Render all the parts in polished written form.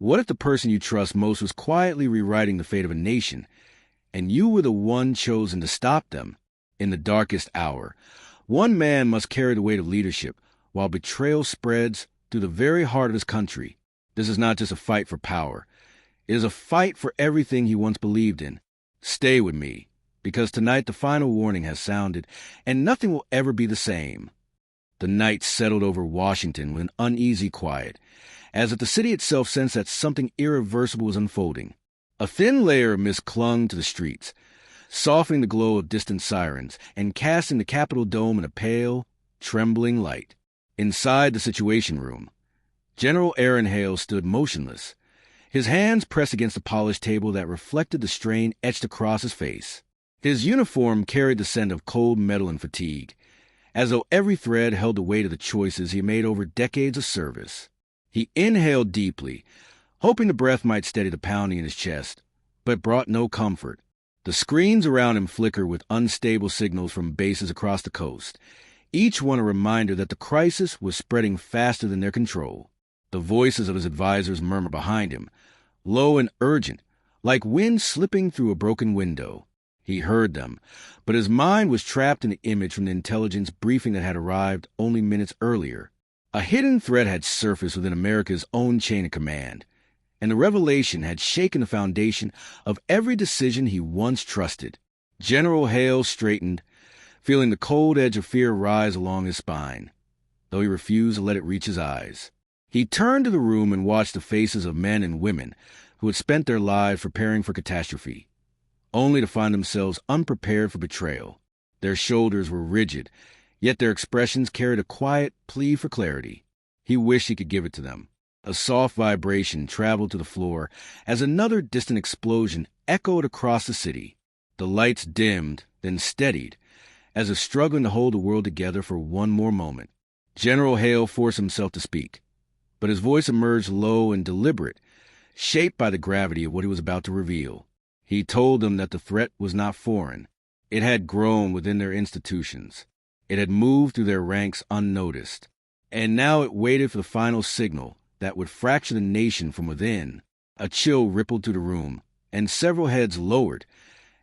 What if the person you trust most was quietly rewriting the fate of a nation, and you were the one chosen to stop them in the darkest hour? One man must carry the weight of leadership, while betrayal spreads through the very heart of his country. This is not just a fight for power. It is a fight for everything he once believed in. Stay with me, because tonight the final warning has sounded, and nothing will ever be the same. The night settled over Washington with an uneasy quiet, as if the city itself sensed that something irreversible was unfolding. A thin layer of mist clung to the streets, softening the glow of distant sirens and casting the Capitol dome in a pale, trembling light. Inside the Situation Room, General Aaron Hale stood motionless, his hands pressed against the polished table that reflected the strain etched across his face. His uniform carried the scent of cold metal and fatigue, as though every thread held the weight of the choices he made over decades of service. He inhaled deeply, hoping the breath might steady the pounding in his chest, but brought no comfort. The screens around him flickered with unstable signals from bases across the coast, each one a reminder that the crisis was spreading faster than their control. The voices of his advisors murmured behind him, low and urgent, like wind slipping through a broken window. He heard them, but his mind was trapped in the image from the intelligence briefing that had arrived only minutes earlier. A hidden threat had surfaced within America's own chain of command, and the revelation had shaken the foundation of every decision he once trusted. General Hale straightened, feeling the cold edge of fear rise along his spine, though he refused to let it reach his eyes. He turned to the room and watched the faces of men and women who had spent their lives preparing for catastrophe, only to find themselves unprepared for betrayal. Their shoulders were rigid, yet their expressions carried a quiet plea for clarity. He wished he could give it to them. A soft vibration traveled to the floor as another distant explosion echoed across the city. The lights dimmed, then steadied, as if struggling to hold the world together for one more moment. General Hale forced himself to speak, but his voice emerged low and deliberate, shaped by the gravity of what he was about to reveal. He told them that the threat was not foreign. It had grown within their institutions. It had moved through their ranks unnoticed, and now it waited for the final signal that would fracture the nation from within. A chill rippled through the room, and several heads lowered,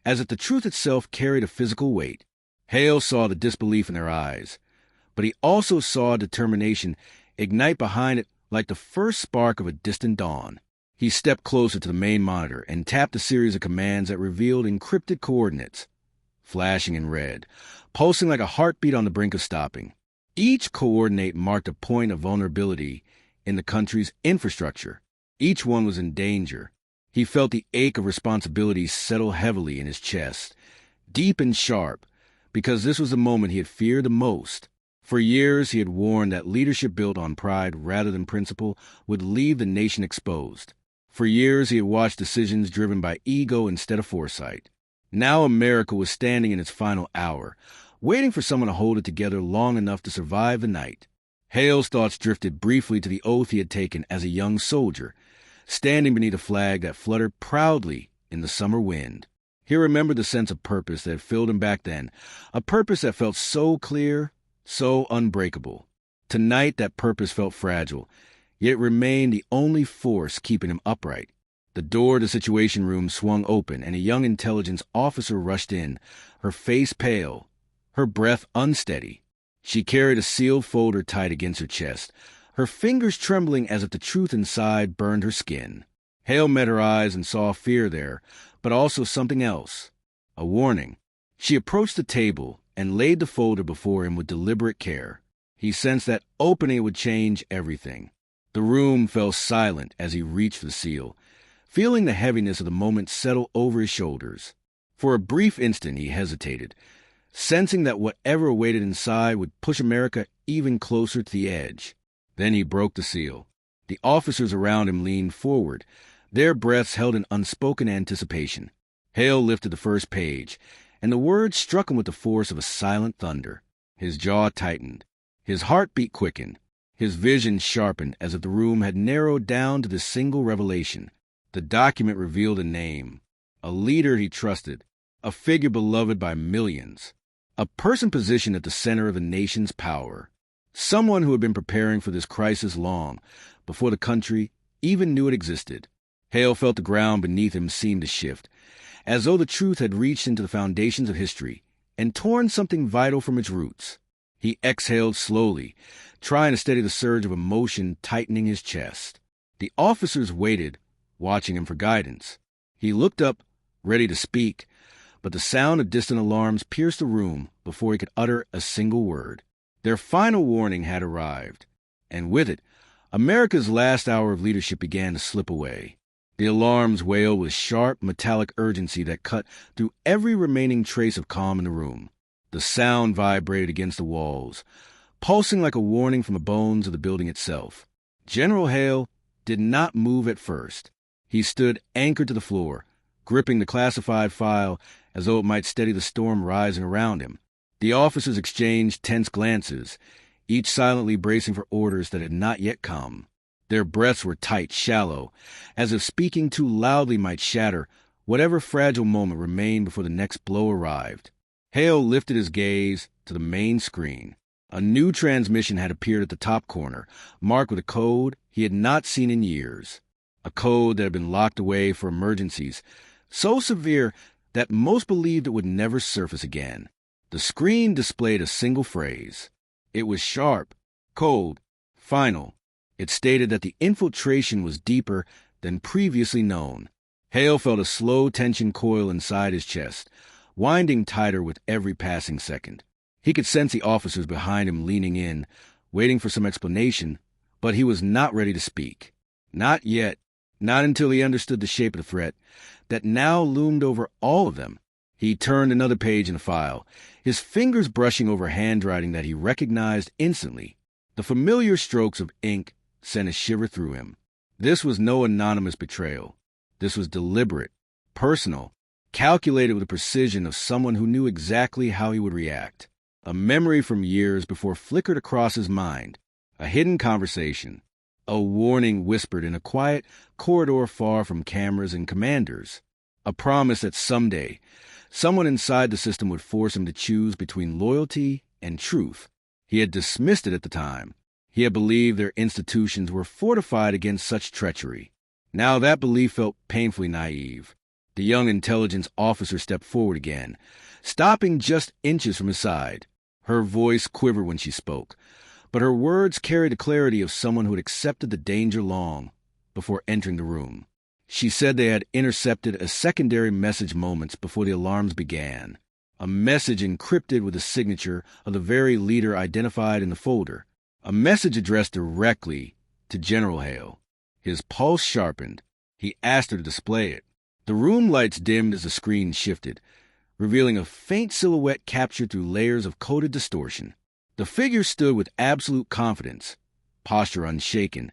as if the truth itself carried a physical weight. Hale saw the disbelief in their eyes, but he also saw determination ignite behind it like the first spark of a distant dawn. He stepped closer to the main monitor and tapped a series of commands that revealed encrypted coordinates, flashing in red, pulsing like a heartbeat on the brink of stopping. Each coordinate marked a point of vulnerability in the country's infrastructure. Each one was in danger. He felt the ache of responsibility settle heavily in his chest, deep and sharp, because this was the moment he had feared the most. For years, he had warned that leadership built on pride rather than principle would leave the nation exposed. For years, he had watched decisions driven by ego instead of foresight. Now America was standing in its final hour, waiting for someone to hold it together long enough to survive the night. Hale's thoughts drifted briefly to the oath he had taken as a young soldier, standing beneath a flag that fluttered proudly in the summer wind. He remembered the sense of purpose that had filled him back then, a purpose that felt so clear, so unbreakable. Tonight, that purpose felt fragile, yet it remained the only force keeping him upright. The door to the Situation Room swung open, and a young intelligence officer rushed in, her face pale, her breath unsteady. She carried a sealed folder tight against her chest, her fingers trembling as if the truth inside burned her skin. Hale met her eyes and saw fear there, but also something else, a warning. She approached the table and laid the folder before him with deliberate care. He sensed that opening it would change everything. The room fell silent as he reached for the seal, feeling the heaviness of the moment settle over his shoulders. For a brief instant he hesitated, sensing that whatever awaited inside would push America even closer to the edge. Then he broke the seal. The officers around him leaned forward, their breaths held in unspoken anticipation. Hale lifted the first page, and the words struck him with the force of a silent thunder. His jaw tightened. His heartbeat quickened. His vision sharpened as if the room had narrowed down to this single revelation. The document revealed a name, a leader he trusted, a figure beloved by millions, a person positioned at the center of the nation's power, someone who had been preparing for this crisis long before the country even knew it existed. Hale felt the ground beneath him seem to shift, as though the truth had reached into the foundations of history and torn something vital from its roots. He exhaled slowly, trying to steady the surge of emotion tightening his chest. The officers waited, watching him for guidance. He looked up, ready to speak, but the sound of distant alarms pierced the room before he could utter a single word. Their final warning had arrived, and with it, America's last hour of leadership began to slip away. The alarms wailed with sharp, metallic urgency that cut through every remaining trace of calm in the room. The sound vibrated against the walls, pulsing like a warning from the bones of the building itself. General Hale did not move at first. He stood anchored to the floor, gripping the classified file as though it might steady the storm rising around him. The officers exchanged tense glances, each silently bracing for orders that had not yet come. Their breaths were tight, shallow, as if speaking too loudly might shatter whatever fragile moment remained before the next blow arrived. Hale lifted his gaze to the main screen. A new transmission had appeared at the top corner, marked with a code he had not seen in years. A code that had been locked away for emergencies, so severe that most believed it would never surface again. The screen displayed a single phrase. It was sharp, cold, final. It stated that the infiltration was deeper than previously known. Hale felt a slow tension coil inside his chest, winding tighter with every passing second. He could sense the officers behind him leaning in, waiting for some explanation, but he was not ready to speak. Not yet, not until he understood the shape of the threat that now loomed over all of them. He turned another page in the file, his fingers brushing over handwriting that he recognized instantly. The familiar strokes of ink sent a shiver through him. This was no anonymous betrayal. This was deliberate, personal, calculated with the precision of someone who knew exactly how he would react. A memory from years before flickered across his mind. A hidden conversation. A warning whispered in a quiet corridor far from cameras and commanders. A promise that someday, someone inside the system would force him to choose between loyalty and truth. He had dismissed it at the time. He had believed their institutions were fortified against such treachery. Now that belief felt painfully naive. The young intelligence officer stepped forward again, stopping just inches from his side. Her voice quivered when she spoke, but her words carried the clarity of someone who had accepted the danger long before entering the room. She said they had intercepted a secondary message moments before the alarms began, a message encrypted with the signature of the very leader identified in the folder, a message addressed directly to General Hale. His pulse sharpened. He asked her to display it. The room lights dimmed as the screen shifted, revealing a faint silhouette captured through layers of coded distortion. The figure stood with absolute confidence, posture unshaken,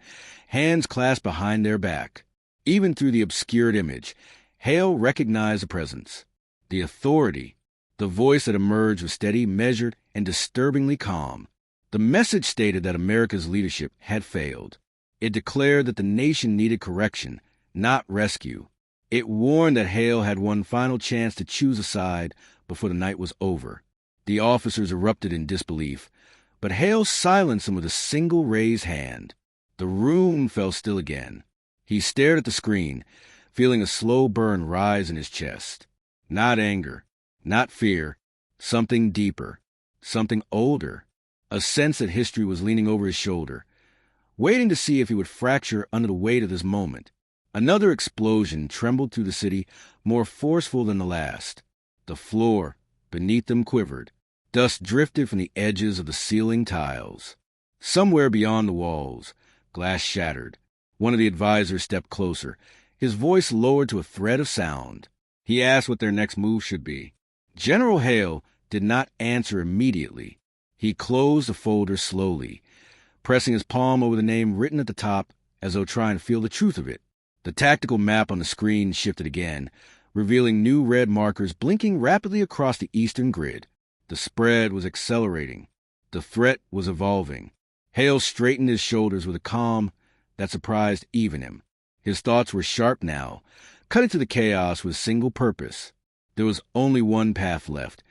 hands clasped behind their back. Even through the obscured image, Hale recognized the presence, the authority. The voice that emerged was steady, measured, and disturbingly calm. The message stated that America's leadership had failed. It declared that the nation needed correction, not rescue. It warned that Hale had one final chance to choose a side before the night was over. The officers erupted in disbelief, but Hale silenced them with a single raised hand. The room fell still again. He stared at the screen, feeling a slow burn rise in his chest. Not anger, not fear, something deeper, something older, a sense that history was leaning over his shoulder, waiting to see if he would fracture under the weight of this moment. Another explosion trembled through the city, more forceful than the last. The floor beneath them quivered. Dust drifted from the edges of the ceiling tiles. Somewhere beyond the walls, glass shattered. One of the advisors stepped closer, his voice lowered to a thread of sound. He asked what their next move should be. General Hale did not answer immediately. He closed the folder slowly, pressing his palm over the name written at the top as though trying to feel the truth of it. The tactical map on the screen shifted again, revealing new red markers blinking rapidly across the eastern grid. The spread was accelerating. The threat was evolving. Hale straightened his shoulders with a calm that surprised even him. His thoughts were sharp now, cutting through the chaos with single purpose. There was only one path left,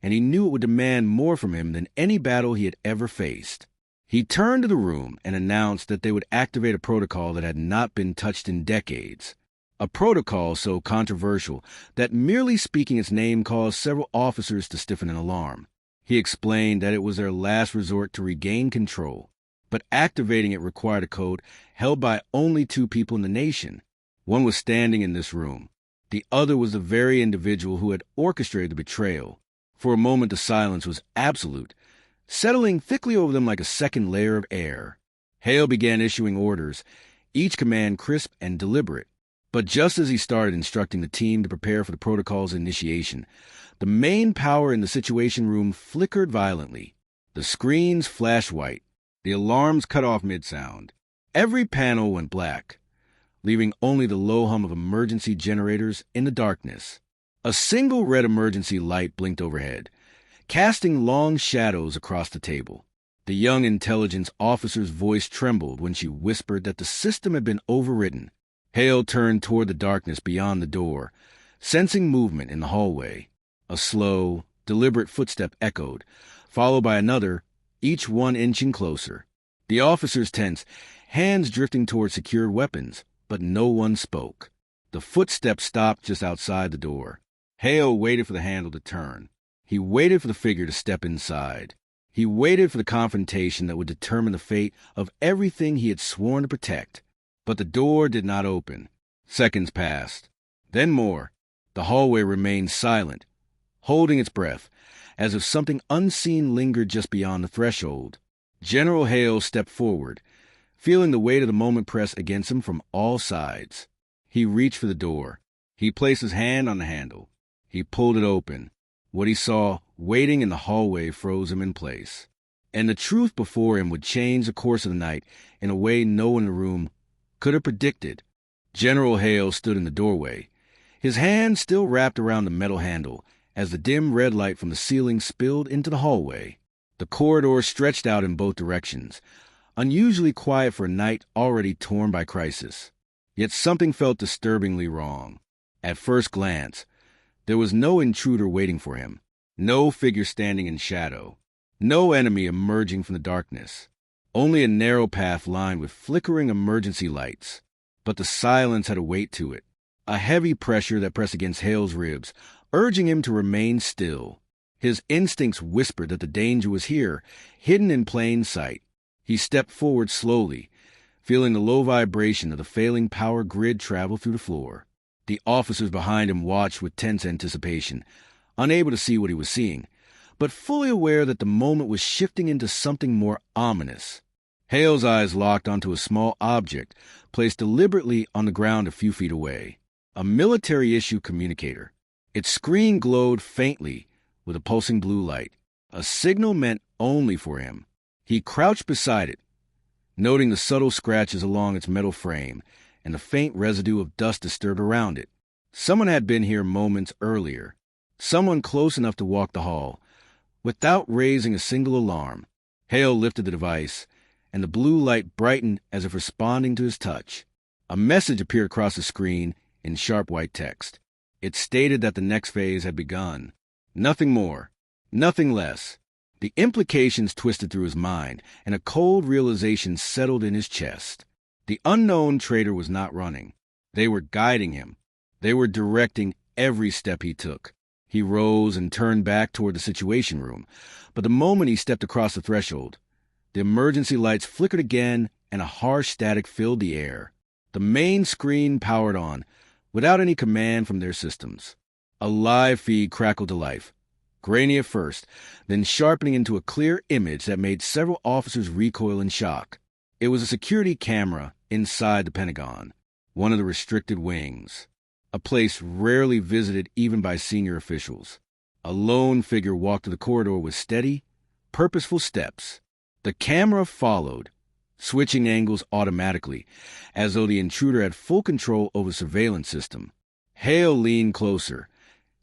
and he knew it would demand more from him than any battle he had ever faced. He turned to the room and announced that they would activate a protocol that had not been touched in decades. A protocol so controversial that merely speaking its name caused several officers to stiffen in alarm. He explained that it was their last resort to regain control, but activating it required a code held by only 2 people in the nation. One was standing in this room. The other was the very individual who had orchestrated the betrayal. For a moment, the silence was absolute, settling thickly over them like a second layer of air. Hale began issuing orders, each command crisp and deliberate. But just as he started instructing the team to prepare for the protocol's initiation, the main power in the Situation Room flickered violently. The screens flashed white. The alarms cut off mid-sound. Every panel went black, leaving only the low hum of emergency generators in the darkness. A single red emergency light blinked overhead, casting long shadows across the table. The young intelligence officer's voice trembled when she whispered that the system had been overridden. Hale turned toward the darkness beyond the door, sensing movement in the hallway. A slow, deliberate footstep echoed, followed by another, each one inching closer. The officers tensed, hands drifting toward secured weapons, but no one spoke. The footsteps stopped just outside the door. Hale waited for the handle to turn. He waited for the figure to step inside. He waited for the confrontation that would determine the fate of everything he had sworn to protect. But the door did not open. Seconds passed. Then more. The hallway remained silent, holding its breath, as if something unseen lingered just beyond the threshold. General Hale stepped forward, feeling the weight of the moment press against him from all sides. He reached for the door. He placed his hand on the handle. He pulled it open. What he saw, waiting in the hallway, froze him in place. And the truth before him would change the course of the night in a way no one in the room could have predicted. General Hale stood in the doorway, his hand still wrapped around the metal handle as the dim red light from the ceiling spilled into the hallway. The corridor stretched out in both directions, unusually quiet for a night already torn by crisis. Yet something felt disturbingly wrong. At first glance, there was no intruder waiting for him, no figure standing in shadow, no enemy emerging from the darkness. Only a narrow path lined with flickering emergency lights. But the silence had a weight to it, a heavy pressure that pressed against Hale's ribs, urging him to remain still. His instincts whispered that the danger was here, hidden in plain sight. He stepped forward slowly, feeling the low vibration of the failing power grid travel through the floor. The officers behind him watched with tense anticipation, unable to see what he was seeing, but fully aware that the moment was shifting into something more ominous. Hale's eyes locked onto a small object placed deliberately on the ground a few feet away. A military-issue communicator. Its screen glowed faintly with a pulsing blue light, a signal meant only for him. He crouched beside it, noting the subtle scratches along its metal frame and the faint residue of dust disturbed around it. Someone had been here moments earlier, someone close enough to walk the hall, without raising a single alarm. Hale lifted the device, and the blue light brightened as if responding to his touch. A message appeared across the screen in sharp white text. It stated that the next phase had begun. Nothing more, nothing less. The implications twisted through his mind, and a cold realization settled in his chest. The unknown traitor was not running. They were guiding him. They were directing every step he took. He rose and turned back toward the Situation Room, but the moment he stepped across the threshold, the emergency lights flickered again and a harsh static filled the air. The main screen powered on, without any command from their systems. A live feed crackled to life, grainy at first, then sharpening into a clear image that made several officers recoil in shock. It was a security camera inside the Pentagon, one of the restricted wings, a place rarely visited even by senior officials. A lone figure walked through the corridor with steady, purposeful steps. The camera followed, switching angles automatically, as though the intruder had full control over the surveillance system. Hale leaned closer,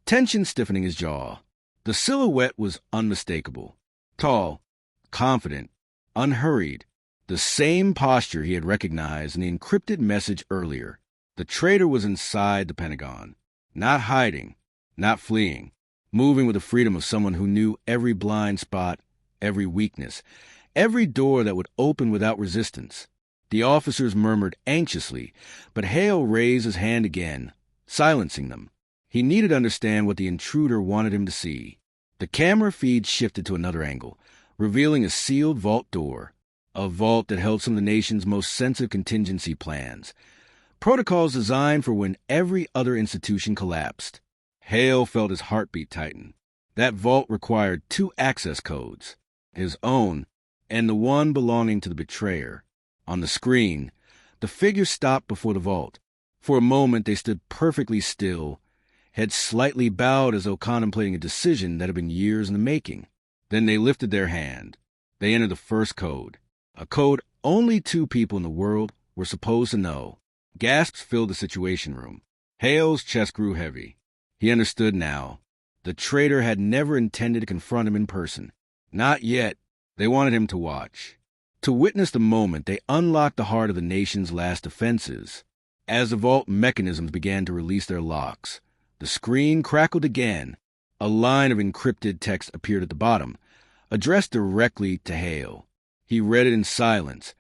tension stiffening his jaw. The silhouette was unmistakable. Tall, confident, unhurried. The same posture he had recognized in the encrypted message earlier. The traitor was inside the Pentagon, not hiding, not fleeing, moving with the freedom of someone who knew every blind spot, every weakness, every door that would open without resistance. The officers murmured anxiously, but Hale raised his hand again, silencing them. He needed to understand what the intruder wanted him to see. The camera feed shifted to another angle, revealing a sealed vault door, a vault that held some of the nation's most sensitive contingency plans, protocols designed for when every other institution collapsed. Hale felt his heartbeat tighten. That vault required 2 access codes, his own and the one belonging to the betrayer. On the screen, the figure stopped before the vault. For a moment, they stood perfectly still, heads slightly bowed as though contemplating a decision that had been years in the making. Then they lifted their hand. They entered the first code, a code only 2 people in the world were supposed to know. Gasps filled the situation room. Hale's chest grew heavy. He understood now. The traitor had never intended to confront him in person. Not yet. They wanted him to watch. To witness the moment, they unlocked the heart of the nation's last defenses. As the vault mechanisms began to release their locks, the screen crackled again. A line of encrypted text appeared at the bottom, addressed directly to Hale. He read it in silence,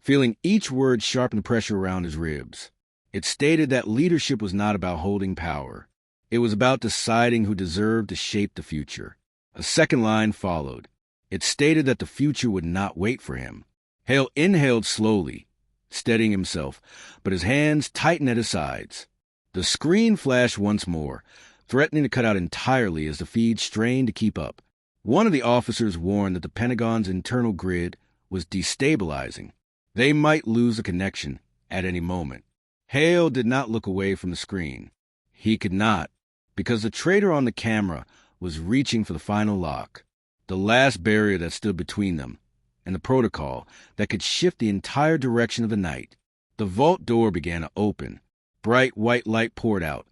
feeling each word sharpen the pressure around his ribs. It stated that leadership was not about holding power. It was about deciding who deserved to shape the future. A second line followed. It stated that the future would not wait for him. Hale inhaled slowly, steadying himself, but his hands tightened at his sides. The screen flashed once more, threatening to cut out entirely as the feed strained to keep up. One of the officers warned that the Pentagon's internal grid was destabilizing. They might lose the connection at any moment. Hale did not look away from the screen. He could not, because the traitor on the camera was reaching for the final lock, the last barrier that stood between them and the protocol that could shift the entire direction of the night. The vault door began to open. Bright white light poured out,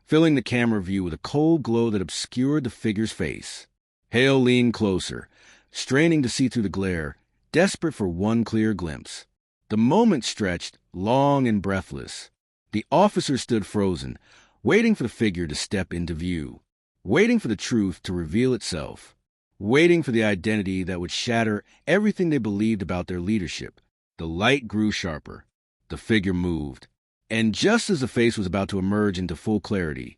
filling the camera view with a cold glow that obscured the figure's face. Hale leaned closer, straining to see through the glare, desperate for one clear glimpse. The moment stretched, long and breathless. The officer stood frozen, waiting for the figure to step into view, waiting for the truth to reveal itself, waiting for the identity that would shatter everything they believed about their leadership. The light grew sharper. The figure moved. And just as the face was about to emerge into full clarity,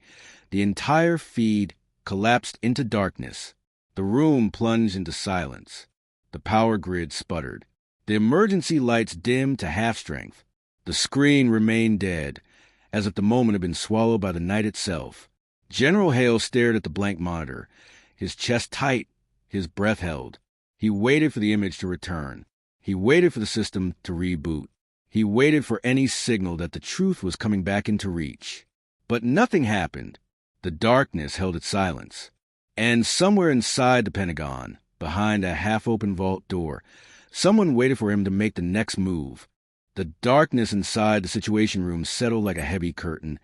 the entire feed collapsed into darkness. The room plunged into silence. The power grid sputtered. The emergency lights dimmed to half-strength. The screen remained dead, as if the moment had been swallowed by the night itself. General Hale stared at the blank monitor, his chest tight, his breath held. He waited for the image to return. He waited for the system to reboot. He waited for any signal that the truth was coming back into reach. But nothing happened. The darkness held its silence. And somewhere inside the Pentagon, behind a half-open vault door, someone waited for him to make the next move. The darkness inside the situation room settled like a heavy curtain,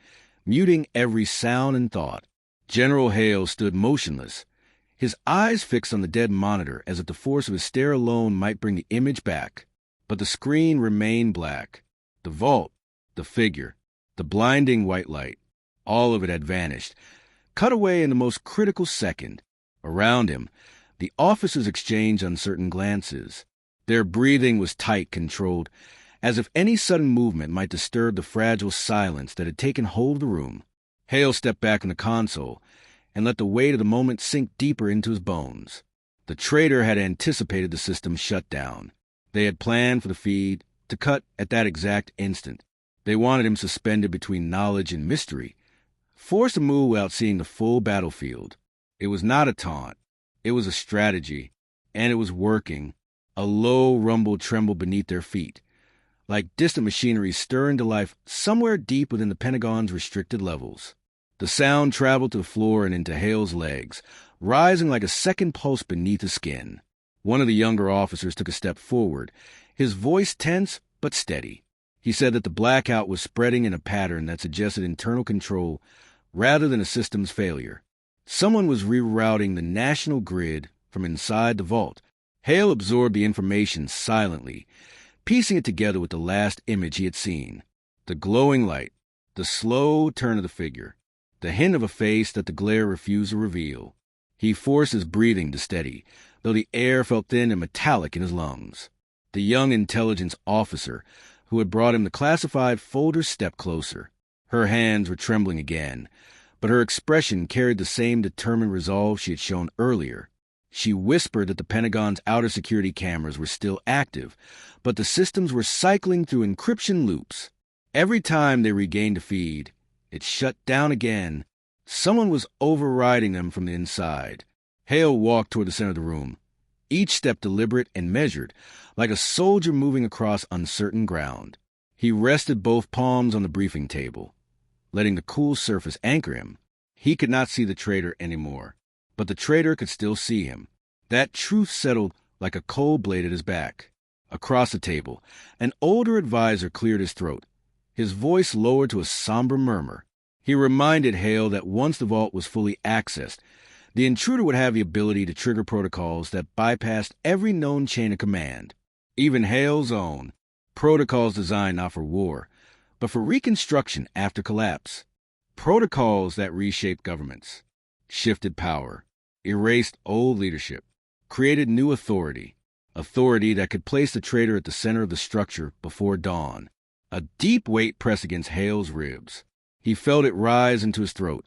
muting every sound and thought. General Hale stood motionless, his eyes fixed on the dead monitor as if the force of his stare alone might bring the image back. But the screen remained black. The vault, the figure, the blinding white light, all of it had vanished, cut away in the most critical second. Around him, the officers exchanged uncertain glances. Their breathing was tight, controlled, as if any sudden movement might disturb the fragile silence that had taken hold of the room. Hale stepped back in the console and let the weight of the moment sink deeper into his bones. The traitor had anticipated the system's shutdown. They had planned for the feed to cut at that exact instant. They wanted him suspended between knowledge and mystery, forced to move without seeing the full battlefield. It was not a taunt. It was a strategy, and it was working. A low rumble trembled beneath their feet, like distant machinery stirring to life somewhere deep within the Pentagon's restricted levels. The sound traveled to the floor and into Hale's legs, rising like a second pulse beneath his skin. One of the younger officers took a step forward, his voice tense but steady. He said that the blackout was spreading in a pattern that suggested internal control rather than a system's failure. Someone was rerouting the national grid from inside the vault. Hale absorbed the information silently, piecing it together with the last image he had seen. The glowing light, the slow turn of the figure, the hint of a face that the glare refused to reveal. He forced his breathing to steady, though the air felt thin and metallic in his lungs. The young intelligence officer who had brought him the classified folder stepped closer. Her hands were trembling again, but her expression carried the same determined resolve she had shown earlier. She whispered that the Pentagon's outer security cameras were still active, but the systems were cycling through encryption loops. Every time they regained a feed, it shut down again. Someone was overriding them from the inside. Hale walked toward the center of the room, each step deliberate and measured, like a soldier moving across uncertain ground. He rested both palms on the briefing table, letting the cool surface anchor him. He could not see the traitor anymore, but the traitor could still see him. That truth settled like a cold blade at his back. Across the table, an older advisor cleared his throat, his voice lowered to a somber murmur. He reminded Hale that once the vault was fully accessed, the intruder would have the ability to trigger protocols that bypassed every known chain of command, even Hale's own, protocols designed not for war, but for reconstruction after collapse. Protocols that reshaped governments, shifted power, erased old leadership, created new authority that could place the traitor at the center of the structure before dawn. A deep weight pressed against Hale's ribs. He felt it rise into his throat,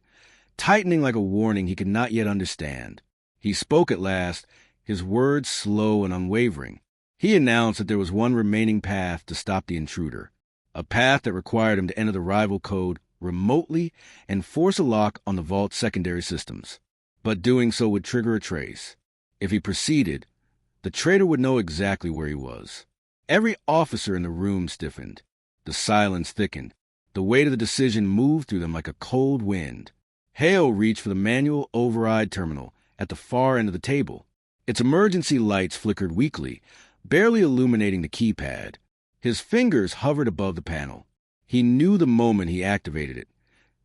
tightening like a warning he could not yet understand. He spoke at last, his words slow and unwavering. He announced that there was one remaining path to stop the intruder, a path that required him to enter the rival code remotely and force a lock on the vault's secondary systems. But doing so would trigger a trace. If he proceeded, the traitor would know exactly where he was. Every officer in the room stiffened. The silence thickened. The weight of the decision moved through them like a cold wind. Hale reached for the manual override terminal at the far end of the table. Its emergency lights flickered weakly, barely illuminating the keypad. His fingers hovered above the panel. He knew the moment he activated it,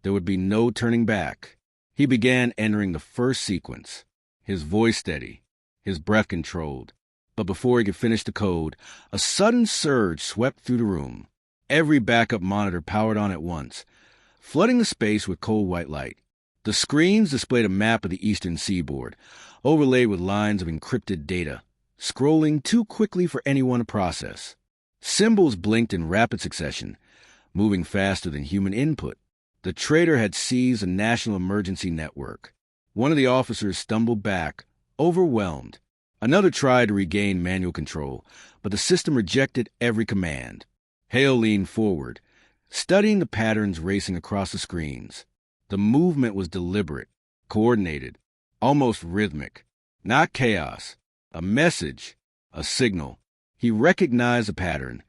there would be no turning back. He began entering the first sequence, his voice steady, his breath controlled. But before he could finish the code, a sudden surge swept through the room. Every backup monitor powered on at once, flooding the space with cold white light. The screens displayed a map of the eastern seaboard, overlaid with lines of encrypted data, scrolling too quickly for anyone to process. Symbols blinked in rapid succession, moving faster than human input. The traitor had seized a national emergency network. One of the officers stumbled back, overwhelmed. Another tried to regain manual control, but the system rejected every command. Hale leaned forward, studying the patterns racing across the screens. The movement was deliberate, coordinated, almost rhythmic. Not chaos. A message, a signal. He recognized the pattern,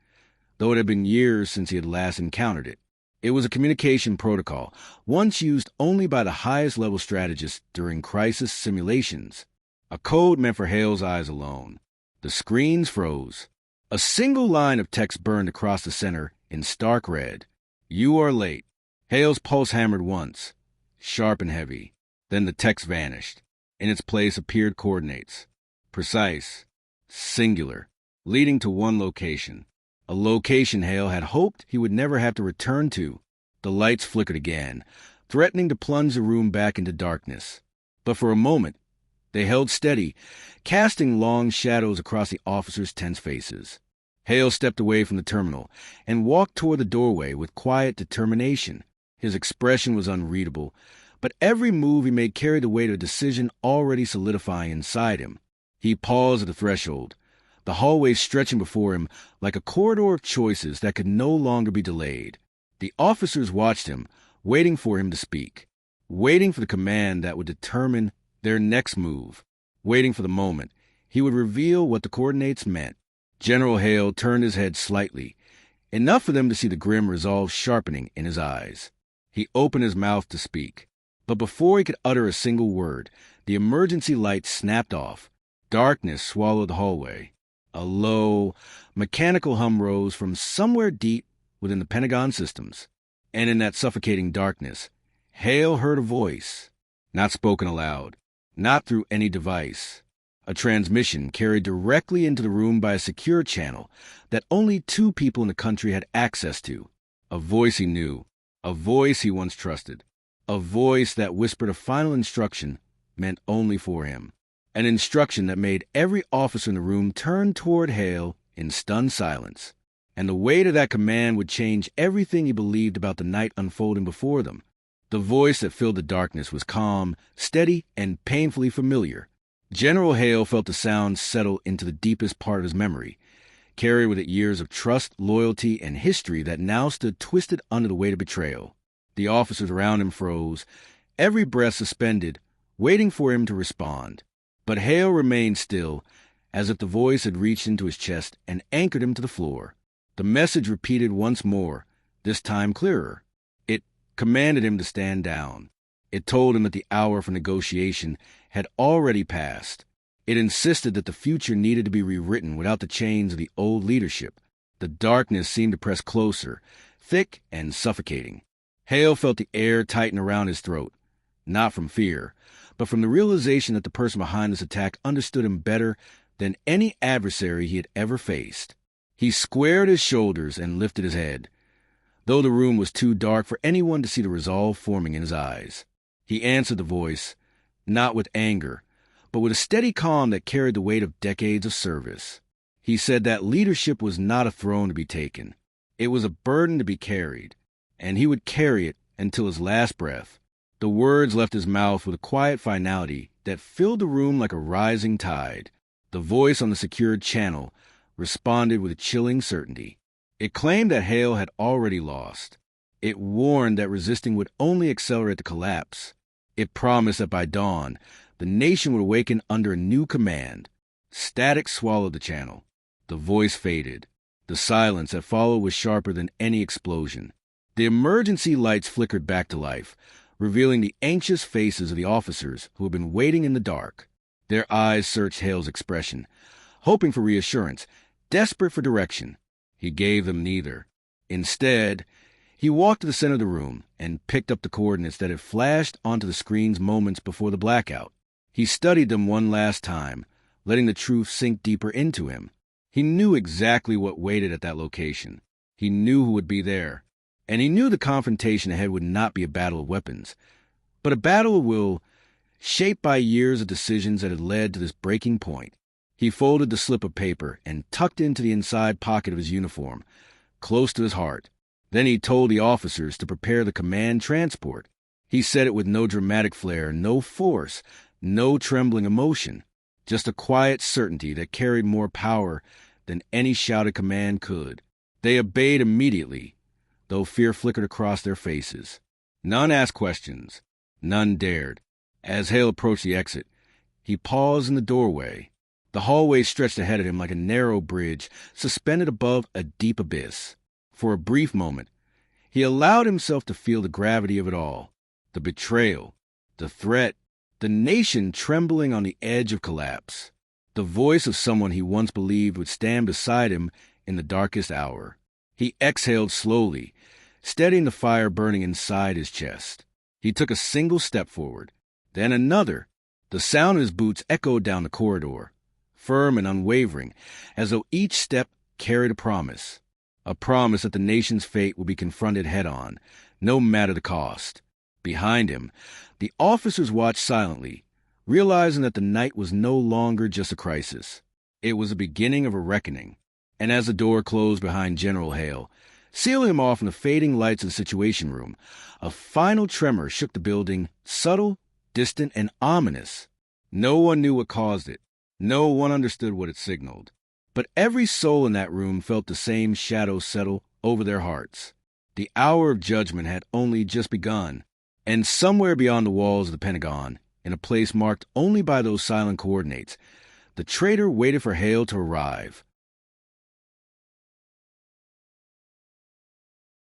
though it had been years since he had last encountered it. It was a communication protocol, once used only by the highest-level strategists during crisis simulations. A code meant for Hale's eyes alone. The screens froze. A single line of text burned across the center in stark red. "You are late." Hale's pulse hammered once, sharp and heavy. Then the text vanished. In its place appeared coordinates. Precise, singular, leading to one location. A location Hale had hoped he would never have to return to. The lights flickered again, threatening to plunge the room back into darkness. But for a moment, they held steady, casting long shadows across the officers' tense faces. Hale stepped away from the terminal and walked toward the doorway with quiet determination. His expression was unreadable, but every move he made carried the weight of a decision already solidifying inside him. He paused at the threshold, the hallway stretching before him like a corridor of choices that could no longer be delayed. The officers watched him, waiting for him to speak, waiting for the command that would determine their next move, waiting for the moment he would reveal what the coordinates meant. General Hale turned his head slightly, enough for them to see the grim resolve sharpening in his eyes. He opened his mouth to speak, but before he could utter a single word, the emergency light snapped off. Darkness swallowed the hallway. A low, mechanical hum rose from somewhere deep within the Pentagon systems. And in that suffocating darkness, Hale heard a voice, not spoken aloud, not through any device. A transmission carried directly into the room by a secure channel that only 2 people in the country had access to. A voice he knew, a voice he once trusted, a voice that whispered a final instruction meant only for him. an instruction that made every officer in the room turn toward Hale in stunned silence. And the weight of that command would change everything he believed about the night unfolding before them. The voice that filled the darkness was calm, steady, and painfully familiar. General Hale felt the sound settle into the deepest part of his memory, carried with it years of trust, loyalty, and history that now stood twisted under the weight of betrayal. The officers around him froze, every breath suspended, waiting for him to respond. But Hale remained still, as if the voice had reached into his chest and anchored him to the floor. The message repeated once more, this time clearer. It commanded him to stand down. It told him that the hour for negotiation had already passed. It insisted that the future needed to be rewritten without the chains of the old leadership. The darkness seemed to press closer, thick and suffocating. Hale felt the air tighten around his throat, not from fear, but from the realization that the person behind this attack understood him better than any adversary he had ever faced. He squared his shoulders and lifted his head, though the room was too dark for anyone to see the resolve forming in his eyes. He answered the voice, not with anger, but with a steady calm that carried the weight of decades of service. He said that leadership was not a throne to be taken. It was a burden to be carried, and he would carry it until his last breath. The words left his mouth with a quiet finality that filled the room like a rising tide. The voice on the secured channel responded with a chilling certainty. It claimed that Hale had already lost. It warned that resisting would only accelerate the collapse. It promised that by dawn, the nation would awaken under a new command. Static swallowed the channel. The voice faded. The silence that followed was sharper than any explosion. The emergency lights flickered back to life, revealing the anxious faces of the officers who had been waiting in the dark. Their eyes searched Hale's expression, hoping for reassurance, desperate for direction. He gave them neither. Instead, he walked to the center of the room and picked up the coordinates that had flashed onto the screens moments before the blackout. He studied them one last time, letting the truth sink deeper into him. He knew exactly what waited at that location. He knew who would be there. And he knew the confrontation ahead would not be a battle of weapons, but a battle of will, shaped by years of decisions that had led to this breaking point. He folded the slip of paper and tucked it into the inside pocket of his uniform, close to his heart. Then he told the officers to prepare the command transport. He said it with no dramatic flair, no force, no trembling emotion, just a quiet certainty that carried more power than any shouted command could. They obeyed immediately, though fear flickered across their faces. None asked questions. None dared. As Hale approached the exit, he paused in the doorway. The hallway stretched ahead of him like a narrow bridge suspended above a deep abyss. For a brief moment, he allowed himself to feel the gravity of it all. The betrayal, the threat, the nation trembling on the edge of collapse. The voice of someone he once believed would stand beside him in the darkest hour. He exhaled slowly, steadying the fire burning inside his chest. He took a single step forward, then another. The sound of his boots echoed down the corridor, firm and unwavering, as though each step carried a promise that the nation's fate would be confronted head-on, no matter the cost. Behind him, the officers watched silently, realizing that the night was no longer just a crisis. It was the beginning of a reckoning. And as the door closed behind General Hale, sealing him off from the fading lights of the Situation Room, a final tremor shook the building, subtle, distant, and ominous. No one knew what caused it. No one understood what it signaled. But every soul in that room felt the same shadow settle over their hearts. The hour of judgment had only just begun, and somewhere beyond the walls of the Pentagon, in a place marked only by those silent coordinates, the traitor waited for Hale to arrive.